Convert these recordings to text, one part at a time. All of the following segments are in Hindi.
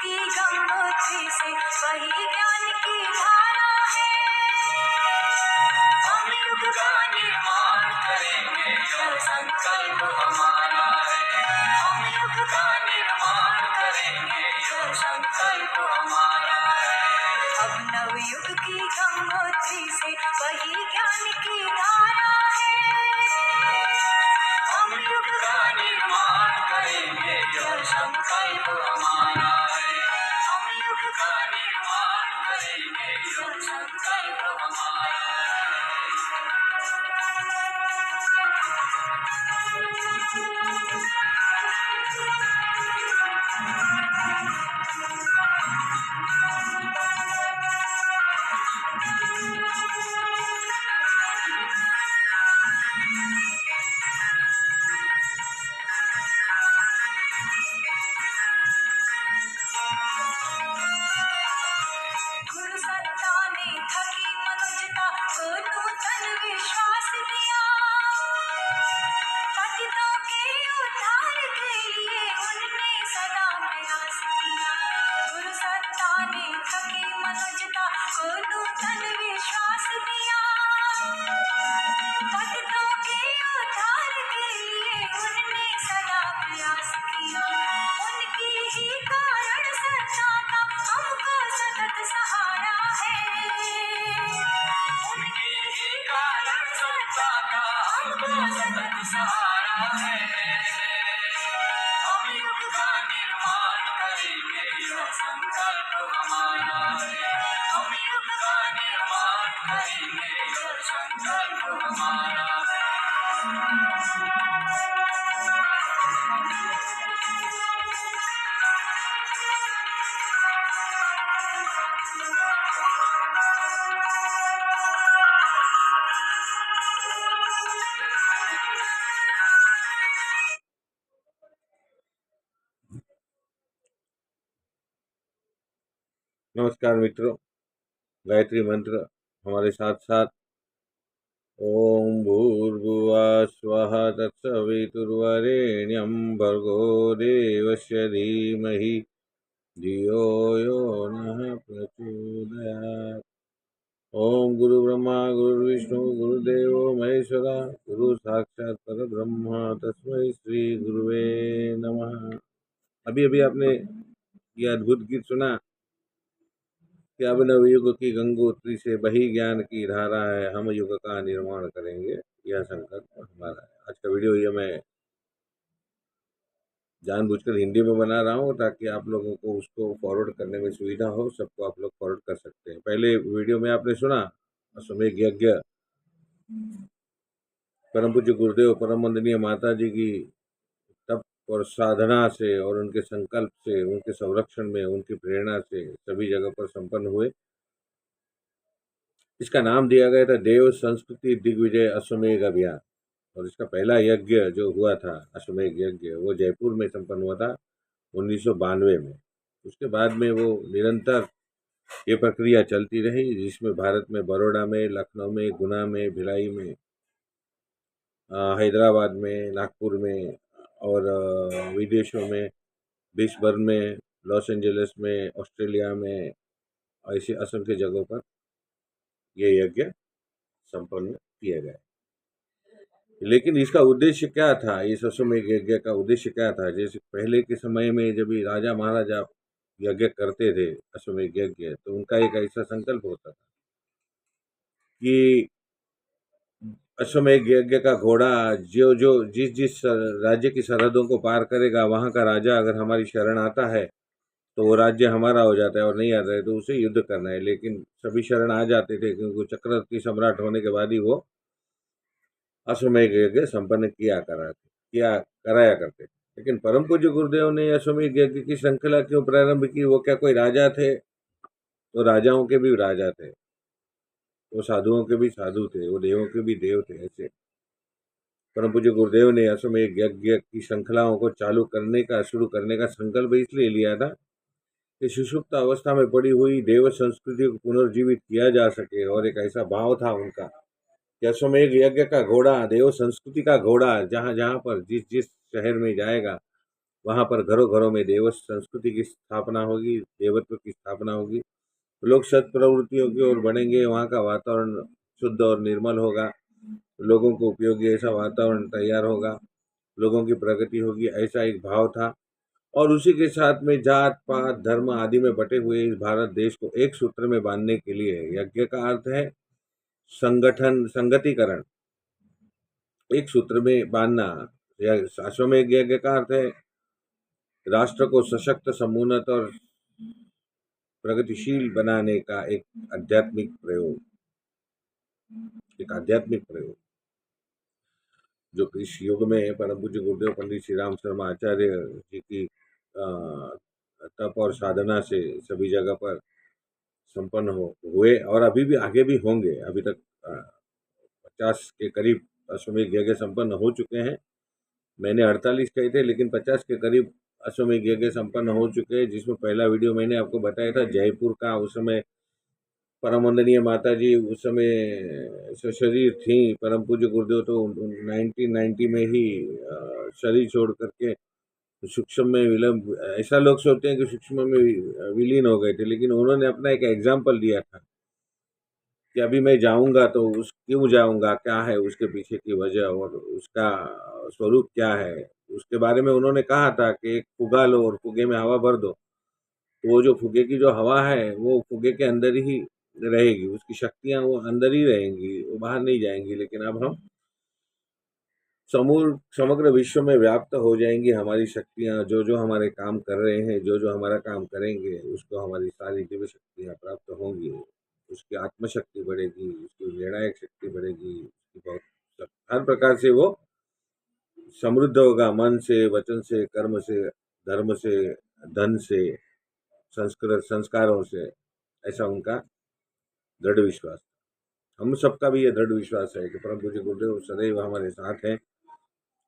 की गंगोत्री से वही ज्ञान की धारा है। हम युग का निर्माण करेंगे, यह संकल्प हमारा है। हम युग का निर्माण करेंगे, यह संकल्प हमारा है। अब नवयुग की गंगोत्री से वही ज्ञान की धारा है। हम युग का निर्माण करेंगे, यह संकल्प हमारा है। हम युग का निर्माण करेंगे, यह संकल्प हमारा है। गुरु सत्ता ने थकी मनुष्यता को नूतन विश्वास दिया। पतितों के उद्धार के लिए उनने सदा प्रयास किया। गुरु सत्ता ने थकी मनुष्यता को नूतन विश्वास दिया। पतितों के उद्धार के लिए उनने सदा प्रयास किया। उनकी ही कारण सत्ता का हमको सतत सहारा है। उनकी ही कारण सत्ता का हमको सतत सहारा है। हम युग का निर्माण करेंगे, यह संकल्प हमारा है। हम युग का निर्माण करेंगे, यह संकल्प हमारा है। नमस्कार मित्रों, गायत्री मंत्र हमारे साथ साथ ओम भूर्भुवः स्वः तत्सवितुर्वरेण्यं भर्गो देवस्य धीमहि धियो यो नः प्रचोदयात्। ओम गुरु ब्रह्मा गुरु विष्णु गुरुदेवो महेश्वरा गुरु साक्षात् परब्रह्म तस्मै श्री गुरुवे नमः। अभी अभी आपने ये अद्भुत गीत सुना कि अब नवयुग की गंगोत्री से वही ज्ञान की धारा है। हम युग का निर्माण करेंगे, यह संकल्प हमारा है। आज का वीडियो ये मैं जानबूझकर हिंदी में बना रहा हूँ ताकि आप लोगों को उसको फॉरवर्ड करने में सुविधा हो। सबको आप लोग फॉरवर्ड कर सकते हैं। पहले वीडियो में आपने सुना अश्वमेध यज्ञ, परम पूज्य गुरुदेव परम वंदनीय माता जी की तप और साधना से और उनके संकल्प से, उनके संरक्षण में, उनकी प्रेरणा से सभी जगह पर संपन्न हुए। इसका नाम दिया गया था देव संस्कृति दिग्विजय अश्वमेध अभियान। और इसका पहला यज्ञ जो हुआ था अश्वमेध यज्ञ, वो जयपुर में संपन्न हुआ था 1992 में। उसके बाद में वो निरंतर ये प्रक्रिया चलती रही, जिसमें भारत में बड़ौदा में, लखनऊ में, गुना में, भिलाई में, हैदराबाद में, नागपुर में और विदेशों में, ब्रिस्बेन में, लॉस एंजलिस में, ऑस्ट्रेलिया में, ऐसी असंख्य जगहों पर ये यज्ञ संपन्न किया गया। लेकिन इसका उद्देश्य क्या था? इस अश्वमेध यज्ञ का उद्देश्य क्या था? जैसे पहले के समय में जब राजा महाराजा यज्ञ करते थे अश्वमेध यज्ञ, तो उनका एक ऐसा संकल्प होता था कि अश्वमेध यज्ञ का घोड़ा जो जो जिस जिस राज्य की सरहदों को पार करेगा, वहाँ का राजा अगर हमारी शरण आता है तो वो राज्य हमारा हो जाता है, और नहीं आता है तो उसे युद्ध करना है। लेकिन सभी शरण आ जाते थे, क्योंकि चक्रवर्ती सम्राट होने के बाद ही वो अश्वमेध यज्ञ संपन्न कराया करते। लेकिन परम पूज्य गुरुदेव ने अश्वमेध यज्ञ की श्रृंखला क्यों प्रारंभ की? वो क्या कोई राजा थे? तो राजाओं के भी राजा थे, वो साधुओं के भी साधु थे, वो देवों के भी देव थे। ऐसे परम पूज्य गुरुदेव ने अश्वमेध यज्ञ की श्रृंखलाओं को शुरू करने का संकल्प इसलिए लिया था कि सुषुप्त अवस्था में पड़ी हुई देव संस्कृति को पुनर्जीवित किया जा सके। और एक ऐसा भाव था उनका कि अश्वमेध यज्ञ का घोड़ा, देव संस्कृति का घोड़ा, जहाँ जहाँ पर जिस जिस शहर में जाएगा वहाँ पर घरों घरों में देव संस्कृति की स्थापना होगी, देवत्व की स्थापना होगी। लोग सत् प्रवृत्तियों की ओर बढ़ेंगे, वहाँ का वातावरण शुद्ध और निर्मल होगा, लोगों को उपयोगी ऐसा वातावरण तैयार होगा, लोगों की प्रगति होगी, ऐसा एक भाव था। और उसी के साथ में जात पात धर्म आदि में बटे हुए इस भारत देश को एक सूत्र में बांधने के लिए यज्ञ का अर्थ है संगठन, संगतिकरण, एक सूत्र में बांधना। या अश्वमेध यज्ञ का अर्थ है राष्ट्र को सशक्त, समुन्नत और प्रगतिशील बनाने का एक आध्यात्मिक प्रयोग, एक आध्यात्मिक प्रयोग जो इस युग में परम पूज्य गुरुदेव पंडित श्री राम शर्मा आचार्य जी की तप और साधना से सभी जगह पर संपन्न हुए और अभी भी आगे भी होंगे। अभी तक 50 के करीब अश्वमेध यज्ञ संपन्न हो चुके हैं। मैंने 48 कहे थे, लेकिन 50 के करीब अश्वमेध यज्ञ संपन्न हो चुके हैं, जिसमें पहला वीडियो मैंने आपको बताया था जयपुर का। उस समय परम वंदनीय माता जी उस समय सशरीर थी, परम पूज्य गुरुदेव तो 1990 में ही शरीर छोड़ करके सूक्ष्म में विलंब, ऐसा लोग सोचते हैं कि सूक्ष्म में विलीन हो गए थे, लेकिन उन्होंने अपना एक एग्जाम्पल दिया था कि अभी मैं जाऊंगा तो उस क्यों जाऊंगा, क्या है उसके पीछे की वजह और उसका स्वरूप क्या है, उसके बारे में उन्होंने कहा था कि एक फुगा लो और फुगे में हवा भर दो, तो वो जो फुगे की जो हवा है वो फुगे के अंदर ही रहेगी, उसकी शक्तियां वो अंदर ही रहेंगी, वो बाहर नहीं जाएंगी। लेकिन अब हम समग्र विश्व में व्याप्त हो जाएंगी हमारी शक्तियां, जो जो हमारे काम कर रहे हैं, जो जो हमारा काम करेंगे, उसको हमारी सारी दिव्य शक्तियां प्राप्त होंगी, उसकी आत्मशक्ति बढ़ेगी, उसकी निर्णायक शक्ति बढ़ेगी, उसकी बहुत हर प्रकार से वो समृद्ध होगा, मन से, वचन से, कर्म से, धर्म से, धन से, संस्कृत संस्कारों से, ऐसा उनका दृढ़ विश्वास। हम सबका भी ये दृढ़ विश्वास है कि परम पूज्य गुरुदेव सदैव हमारे साथ हैं,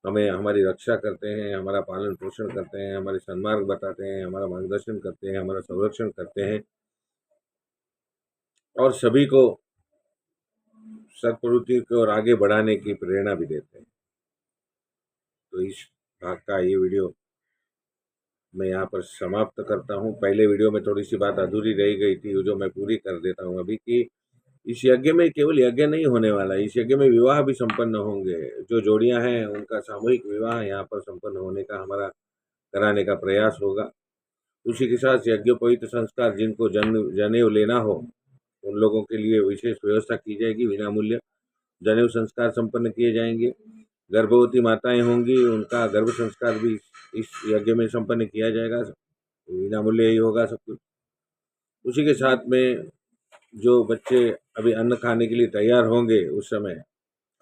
हमें हमारी रक्षा करते हैं, हमारा पालन पोषण करते हैं, हमारे सन्मार्ग बताते हैं, हमारा मार्गदर्शन करते हैं, हमारा संरक्षण करते हैं और सभी को सत्प्रवृत्ति को और आगे बढ़ाने की प्रेरणा भी देते हैं। तो इस भाग का ये वीडियो मैं यहाँ पर समाप्त करता हूँ। पहले वीडियो में थोड़ी सी बात अधूरी रह गई थी, जो मैं पूरी कर देता हूँ अभी कि इस यज्ञ में केवल यज्ञ नहीं होने वाला, इस यज्ञ में विवाह भी संपन्न होंगे। जो जोड़ियां हैं उनका सामूहिक विवाह यहाँ पर संपन्न होने का हमारा कराने का प्रयास होगा। उसी के साथ यज्ञोपवीत संस्कार जिनको जनेऊ लेना हो उन लोगों के लिए विशेष व्यवस्था की जाएगी, विना मूल्य जनेऊ संस्कार संपन्न किए जाएंगे। गर्भवती माताएं होंगी, उनका गर्भ संस्कार भी इस यज्ञ में संपन्न किया जाएगा, विना मूल्य ही होगा सब कुछ। उसी के साथ में जो बच्चे अभी अन्न खाने के लिए तैयार होंगे उस समय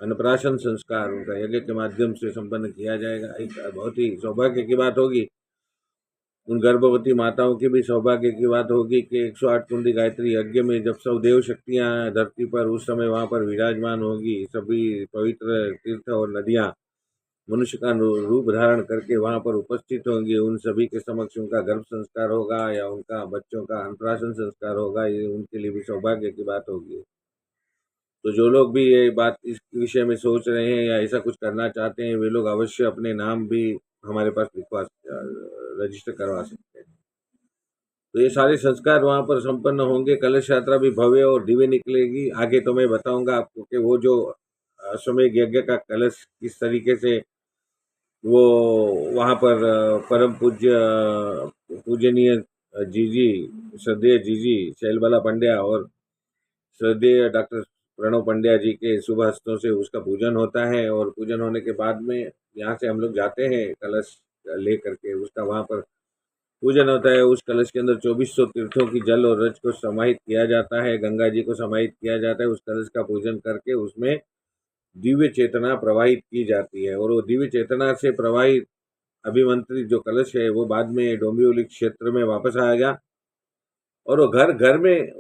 अन्नप्राशन संस्कार उनका यज्ञ के माध्यम से संपन्न किया जाएगा। एक बहुत ही सौभाग्य की बात होगी, उन गर्भवती माताओं की भी सौभाग्य की बात होगी कि 108 कुंडी गायत्री यज्ञ में जब सब देव शक्तियां धरती पर उस समय वहां पर विराजमान होगी, सभी पवित्र तीर्थ और नदियां मनुष्य का रूप धारण करके वहां पर उपस्थित होंगे, उन सभी के समक्ष उनका गर्भ संस्कार होगा या उनका बच्चों का अन्नप्राशन संस्कार होगा, ये उनके लिए भी सौभाग्य की बात होगी। तो जो लोग भी ये बात इस विषय में सोच रहे हैं या ऐसा कुछ करना चाहते हैं, वे लोग अवश्य अपने नाम भी हमारे पास लिखवा रजिस्टर करवा सकते हैं। तो ये सारे संस्कार वहाँ पर संपन्न होंगे। कलश यात्रा भी भव्य और दिव्य निकलेगी। आगे तो मैं बताऊंगा आपको कि वो जो अश्वमेध यज्ञ का कलश किस तरीके से वो वहाँ पर परम पूज्य पूजनीय जीजी, श्रद्धेय जीजी शैलबाला पंड्या और श्रद्धेय डॉक्टर प्रणव पंड्या जी के शुभ हस्तों से उसका पूजन होता है। और पूजन होने के बाद में यहाँ से हम लोग जाते हैं कलश ले करके, उसका वहाँ पर पूजन होता है। उस कलश के अंदर 2400 तीर्थों की जल और रज को समाहित किया जाता है, गंगा जी को समाहित किया जाता है। उस कलश का पूजन करके उसमें दिव्य चेतना प्रवाहित की जाती है और वो दिव्य चेतना से प्रवाहित अभिमंत्रित जो कलश है वो बाद में डोंबिवली क्षेत्र में वापस आएगा और वो घर घर में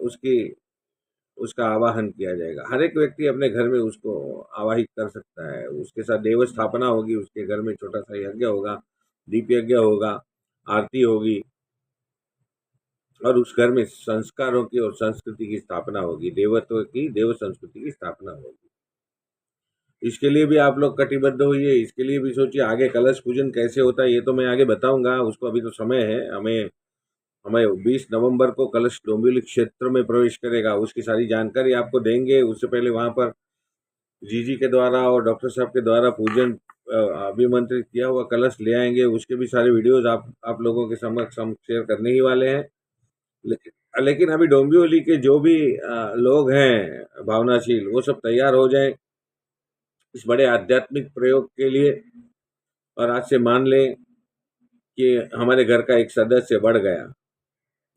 उसका आवाहन किया जाएगा। हर एक व्यक्ति अपने घर में उसको आवाहित कर सकता है। उसके साथ देव स्थापना होगी, उसके घर में छोटा सा यज्ञ होगा, दीप यज्ञ होगा, आरती होगी और उस घर में संस्कारों की और संस्कृति की स्थापना होगी, देवत्व की, देव संस्कृति की स्थापना होगी। इसके लिए भी आप लोग कटिबद्ध होइए, इसके लिए भी सोचिए। आगे कलश पूजन कैसे होता है ये तो मैं आगे बताऊंगा, उसको अभी तो समय है। हमें हमें 20 नवंबर को कलश डोंबिवली क्षेत्र में प्रवेश करेगा, उसकी सारी जानकारी आपको देंगे। उससे पहले वहां पर जीजी के द्वारा और डॉक्टर साहब के द्वारा पूजन अभिमंत्रित किया हुआ कलश ले आएंगे, उसके भी सारे वीडियोज आप लोगों के समक्ष हम शेयर करने ही वाले हैं। लेकिन अभी डोंबिवली के जो भी लोग हैं भावनाशील, वो सब तैयार हो जाएं इस बड़े आध्यात्मिक प्रयोग के लिए। और आज से मान लें कि हमारे घर का एक सदस्य बढ़ गया,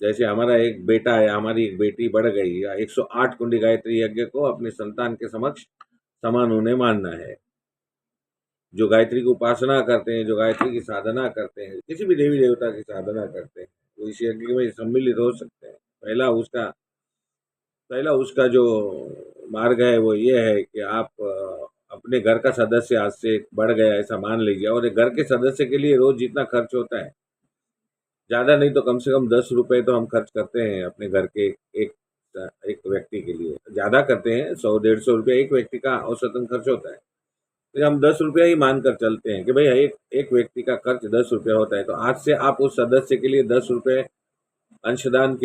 जैसे हमारा एक बेटा है, हमारी एक बेटी बढ़ गई, या 108 कुंडी गायत्री यज्ञ को अपने संतान के समक्ष समान उन्हें मानना है। जो गायत्री की उपासना करते हैं, जो गायत्री की साधना करते हैं, किसी भी देवी देवता की साधना करते हैं, वो इस यज्ञ में सम्मिलित हो सकते हैं। पहला उसका जो मार्ग है वो ये है कि आप अपने घर का सदस्य आज से बढ़ गया ऐसा मान लीजिए, और एक घर के सदस्य के लिए रोज जितना खर्च होता है, ज़्यादा नहीं तो कम से कम 10 रुपये तो हम खर्च करते हैं अपने घर के एक एक व्यक्ति के लिए। ज़्यादा करते हैं, 100-150 रुपये एक व्यक्ति का औसतन खर्च होता है। तो हम 10 रुपया ही मानकर चलते हैं कि भाई एक एक व्यक्ति का खर्च 10 रुपया होता है। तो आज से आप उस सदस्य के लिए 10 रुपये अंशदान के